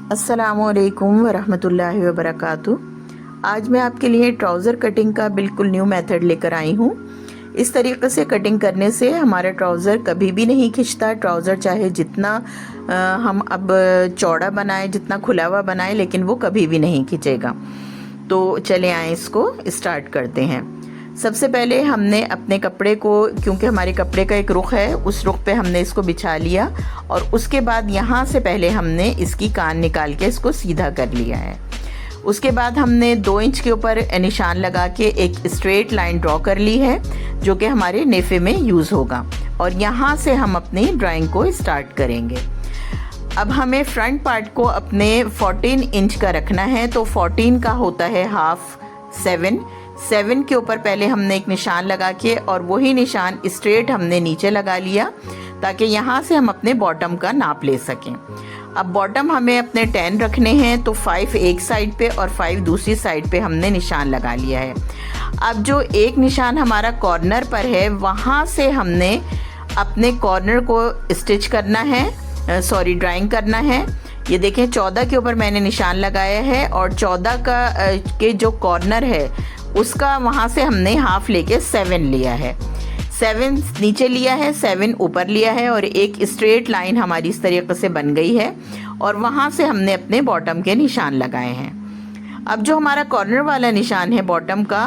अस्सलामुअलैकुम वरहमतुल्लाहि वबरकातुहू। आज मैं आपके लिए ट्राउज़र कटिंग का बिल्कुल न्यू मेथड लेकर आई हूँ। इस तरीके से कटिंग करने से हमारा ट्राउज़र कभी भी नहीं खिंचता। ट्राउज़र चाहे जितना हम अब चौड़ा बनाएं, जितना खुला हुआ बनाएं, लेकिन वो कभी भी नहीं खिंचेगा। तो चले आए इसको स्टार्ट करते हैं। सबसे पहले हमने अपने कपड़े को, क्योंकि हमारे कपड़े का एक रुख है, उस रुख पे हमने इसको बिछा लिया और उसके बाद यहाँ से पहले हमने इसकी कान निकाल के इसको सीधा कर लिया है। उसके बाद हमने 2 इंच के ऊपर निशान लगा के एक स्ट्रेट लाइन ड्रॉ कर ली है, जो कि हमारे नेफे में यूज़ होगा। और यहाँ से हम अपनी ड्राइंग को स्टार्ट करेंगे। अब हमें फ्रंट पार्ट को अपने 14 इंच का रखना है, तो 14 का होता है हाफ 7 के ऊपर पहले हमने एक निशान लगा के और वही निशान स्ट्रेट हमने नीचे लगा लिया, ताकि यहाँ से हम अपने बॉटम का नाप ले सकें। अब बॉटम हमें अपने 10 रखने हैं, तो 5 एक साइड पे और 5 दूसरी साइड पे हमने निशान लगा लिया है। अब जो एक निशान हमारा कॉर्नर पर है, वहाँ से हमने अपने कॉर्नर को स्टिच करना है, ड्राइंग करना है। ये देखें 14 के ऊपर मैंने निशान लगाया है और 14 का के जो कॉर्नर है उसका वहाँ से हमने हाफ लेके 7 लिया है। 7 नीचे लिया है, 7 ऊपर लिया है और एक स्ट्रेट लाइन हमारी इस तरीके से बन गई है और वहाँ से हमने अपने बॉटम के निशान लगाए हैं। अब जो हमारा कॉर्नर वाला निशान है बॉटम का,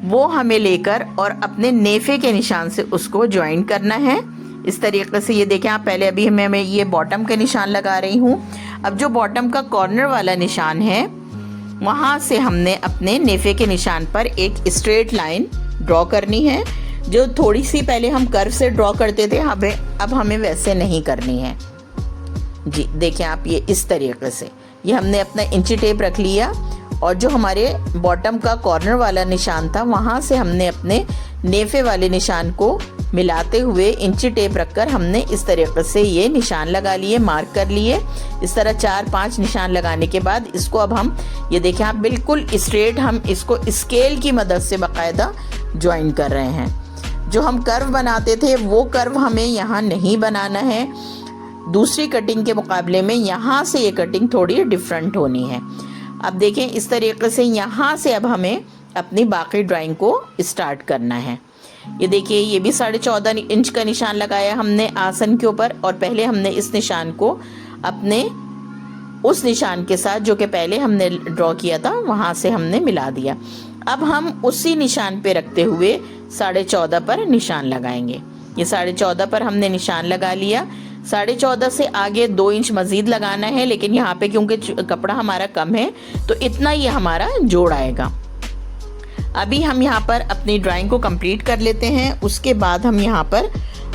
वो हमें लेकर और अपने नेफे के निशान से उसको ज्वाइन करना है इस तरीके से। ये देखें आप, पहले अभी मैं ये बॉटम के निशान लगा रही हूँ। अब जो बॉटम का कॉर्नर वाला निशान है, वहाँ से हमने अपने नेफे के निशान पर एक स्ट्रेट लाइन ड्रॉ करनी है, जो थोड़ी सी पहले हम कर्व से ड्रॉ करते थे, अब हमें वैसे नहीं करनी है जी। देखें आप, ये इस तरीके से ये हमने अपना इंची टेप रख लिया और जो हमारे बॉटम का कॉर्नर वाला निशान था, वहाँ से हमने अपने नेफे वाले निशान को मिलाते हुए इंची टेप रखकर हमने इस तरीके से ये निशान लगा लिए, मार्क कर लिए। इस तरह 4-5 निशान लगाने के बाद इसको अब हम, ये देखें आप, बिल्कुल स्ट्रेट हम इसको स्केल की मदद से बाकायदा ज्वाइन कर रहे हैं। जो हम कर्व बनाते थे वो कर्व हमें यहाँ नहीं बनाना है। दूसरी कटिंग के मुकाबले में यहाँ से ये कटिंग थोड़ी डिफरेंट होनी है। अब देखें इस तरीके से यहाँ से अब हमें अपनी बाकी ड्राइंग को स्टार्ट करना है। ये देखिए, ये भी 14.5 इंच का निशान लगाया हमने आसन के ऊपर और पहले हमने इस निशान को अपने उस निशान के साथ जो कि पहले हमने ड्रॉ किया था, वहाँ से हमने मिला दिया। अब हम उसी निशान पे रखते हुए 14.5 पर निशान लगाएंगे। ये 14.5 पर हमने निशान लगा लिया। 14.5 से आगे 2 इंच मज़ीद लगाना है, लेकिन यहाँ पे क्योंकि कपड़ा हमारा कम है तो इतना ही हमारा जोड़ आएगा। अभी हम यहाँ पर अपनी ड्राइंग को कंप्लीट कर लेते हैं। उसके बाद हम यहाँ पर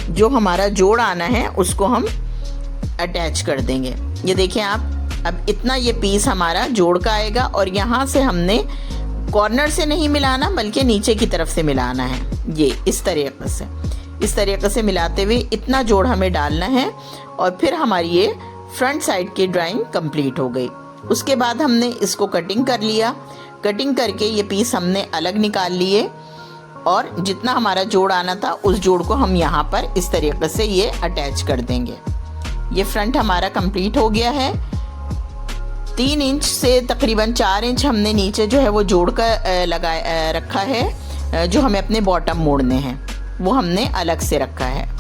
जो हमारा जोड़ आना है उसको हम अटैच कर देंगे। ये देखें आप, अब इतना ये पीस हमारा जोड़ का आएगा और यहाँ से हमने कॉर्नर से नहीं मिलाना बल्कि नीचे की तरफ से मिलाना है। ये इस तरीके से मिलाते हुए इतना जोड़ हमें डालना है और फिर हमारी ये फ्रंट साइड की ड्राइंग कंप्लीट हो गई। उसके बाद हमने इसको कटिंग कर लिया। कटिंग करके ये पीस हमने अलग निकाल लिए और जितना हमारा जोड़ आना था उस जोड़ को हम यहाँ पर इस तरीके से ये अटैच कर देंगे। ये फ्रंट हमारा कंप्लीट हो गया है। 3 इंच से तकरीबन 4 इंच हमने नीचे जो है वो जोड़ कर रखा है। जो हमें अपने बॉटम मोड़ने हैं वो हमने अलग से रखा है।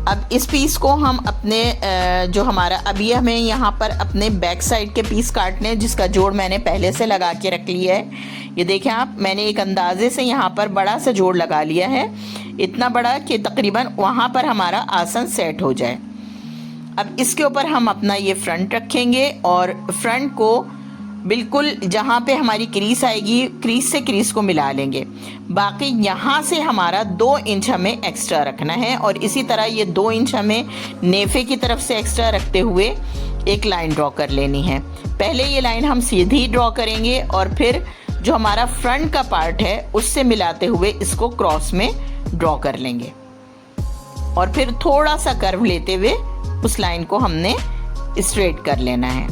अब इस पीस को हम अपने जो हमारा अभी हमें यहाँ पर अपने बैक साइड के पीस काटने हैं, जिसका जोड़ मैंने पहले से लगा के रख लिया है। ये देखें आप, मैंने एक अंदाजे से यहाँ पर बड़ा सा जोड़ लगा लिया है, इतना बड़ा कि तकरीबन वहाँ पर हमारा आसन सेट हो जाए। अब इसके ऊपर हम अपना ये फ्रंट रखेंगे और फ्रंट को बिल्कुल जहाँ पे हमारी क्रीज आएगी, क्रीज से क्रीज को मिला लेंगे। बाकी यहाँ से हमारा 2 इंच हमें एक्स्ट्रा रखना है और इसी तरह ये 2 इंच हमें नेफे की तरफ से एक्स्ट्रा रखते हुए एक लाइन ड्रॉ कर लेनी है। पहले ये लाइन हम सीधी ड्रॉ करेंगे और फिर जो हमारा फ्रंट का पार्ट है उससे मिलाते हुए इसको क्रॉस में ड्रॉ कर लेंगे और फिर थोड़ा सा कर्व लेते हुए उस लाइन को हमने स्ट्रेट कर लेना है।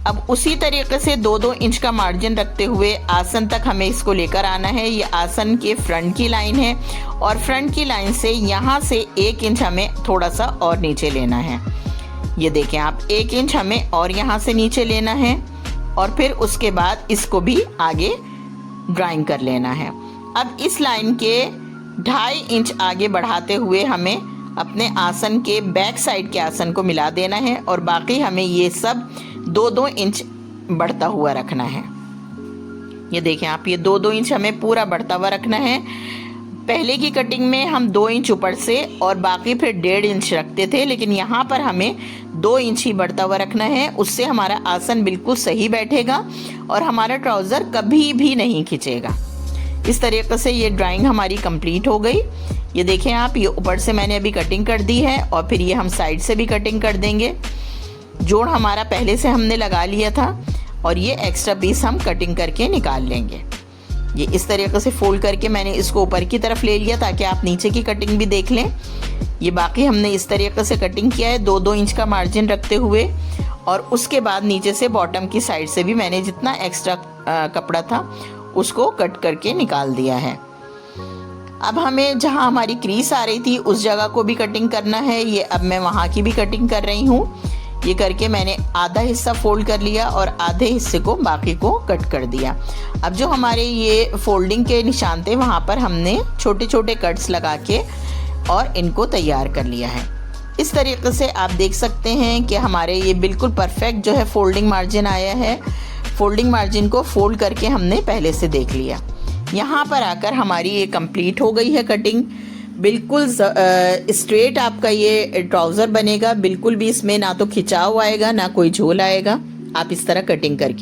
अब उसी तरीके से 2-2 इंच का मार्जिन रखते हुए आसन तक हमें इसको लेकर आना है। ये आसन के फ्रंट की लाइन है और फ्रंट की लाइन से यहाँ से 1 इंच हमें थोड़ा सा और नीचे लेना है। ये देखें आप, 1 इंच हमें और यहाँ से नीचे लेना है और फिर उसके बाद इसको भी आगे ड्राइंग कर लेना है। अब इस लाइन के 2.5 इंच आगे बढ़ाते हुए हमें अपने आसन के बैक साइड के आसन को मिला देना है और बाकी हमें ये सब 2-2 इंच बढ़ता हुआ रखना है। ये देखें आप, ये 2-2 इंच हमें पूरा बढ़ता हुआ रखना है। पहले की कटिंग में हम 2 इंच ऊपर से और बाकी फिर 1.5 इंच रखते थे, लेकिन यहाँ पर हमें 2 इंच ही बढ़ता हुआ रखना है। उससे हमारा आसन बिल्कुल सही बैठेगा और हमारा ट्राउज़र कभी भी नहीं खिंचेगा। इस तरीके से ये ड्राइंग हमारी कंप्लीट हो गई। ये देखें आप, ये ऊपर से मैंने अभी कटिंग कर दी है और फिर ये हम साइड से भी कटिंग कर देंगे। जोड़ हमारा पहले से हमने लगा लिया था और ये एक्स्ट्रा पीस हम कटिंग करके निकाल लेंगे। ये इस तरीके से फोल्ड करके मैंने इसको ऊपर की तरफ ले लिया ताकि आप नीचे की कटिंग भी देख लें। ये बाकी हमने इस तरीके से कटिंग किया है 2-2 इंच का मार्जिन रखते हुए, और उसके बाद नीचे से बॉटम की साइड से भी मैंने जितना एक्स्ट्रा कपड़ा था उसको कट करके निकाल दिया है। अब हमें जहाँ हमारी क्रीज आ रही थी उस जगह को भी कटिंग करना है। ये अब मैं वहाँ की भी कटिंग कर रही हूँ। ये करके मैंने आधा हिस्सा फोल्ड कर लिया और आधे हिस्से को बाकी को कट कर दिया। अब जो हमारे ये फोल्डिंग के निशान थे वहाँ पर हमने छोटे छोटे कट्स लगा के और इनको तैयार कर लिया है। इस तरीके से आप देख सकते हैं कि हमारे ये बिल्कुल परफेक्ट जो है फोल्डिंग मार्जिन आया है। फोल्डिंग मार्जिन को फोल्ड करके हमने पहले से देख लिया। यहाँ पर आकर हमारी ये कंप्लीट हो गई है कटिंग। बिल्कुल स्ट्रेट आपका ये ट्राउज़र बनेगा, बिल्कुल भी इसमें ना तो खिंचाव आएगा ना कोई झोल आएगा। आप इस तरह कटिंग करके